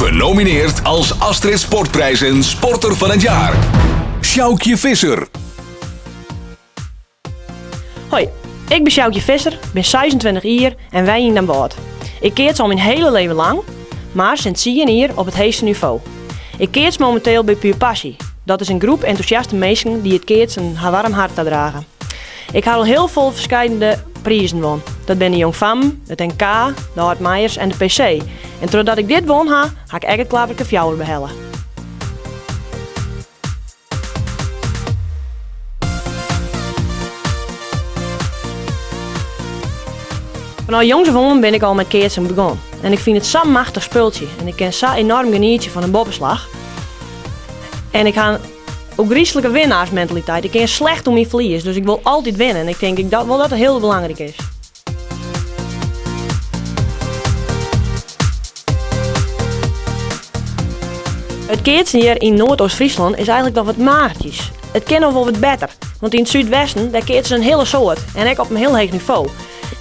Genomineerd als Astrid Sportprijzen Sporter van het Jaar. Sjoukje Visser. Hoi, ik ben Sjoukje Visser, ben 26 jaar en wij in aan boord. Ik keert al mijn hele leven lang, maar sinds 10 jaar op het hoogste niveau. Ik keert momenteel bij Puur Passie. Dat is een groep enthousiaste mensen die het keert een warm hart te dragen. Ik heb al heel veel verschillende prijzen won. Dat ben de Jong Fam, het NK, de Hart Meijers en de PC. En doordat ik dit won ga ik echt het klaverke fjouwer behellen. Vanaf jongs af aan ben ik al met keertsen begonnen. En ik vind het zo'n machtig speeltje. En ik ken zo enorm genieten van een bobbeslag. En ik ga ook griezelijke winnaarsmentaliteit. Ik ken slecht om mijn verlies, dus ik wil altijd winnen. En ik denk dat het heel belangrijk is. Het keertsen hier in Noordoost-Friesland is eigenlijk nog wat magertjes. Het kan nog wel wat beter. Want in het zuidwesten daar keert ze een hele soort. En ik op een heel hoog niveau.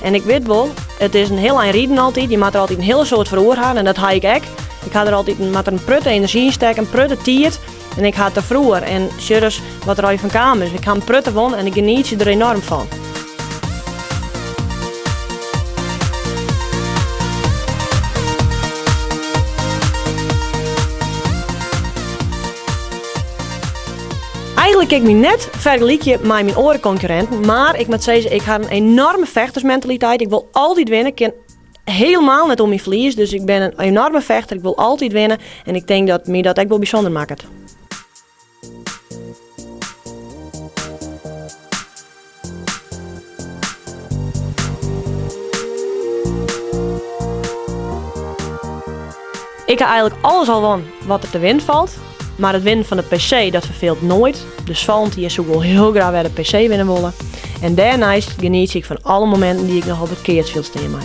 En ik weet wel, het is een heel eind rieden altijd. Je moet er altijd een hele soort voor gaan en dat ga ik ook. Ik ga er altijd een prutte energie in steken, een prutte tiert. En ik ga het er vroeger en serieus wat er al van kamer is. Ik ga een prutte van en ik geniet je er enorm van. Eigenlijk kijk ik me net vergelijkje met mijn orenconcurrenten, maar ik moet zeggen, ik heb een enorme vechtersmentaliteit. Ik wil altijd winnen. Ik ken helemaal net om mijn verlies, dus ik ben een enorme vechter. Ik wil altijd winnen en ik denk dat me dat echt wel bijzonder maakt. Ik heb eigenlijk alles al won wat er te winnen valt. Maar het winnen van de PC, dat verveelt nooit. Dus volgend jaar zou ik wel heel graag weer de PC winnen willen. En daarnaast geniet ik van alle momenten die ik nog op het keertsveld steen.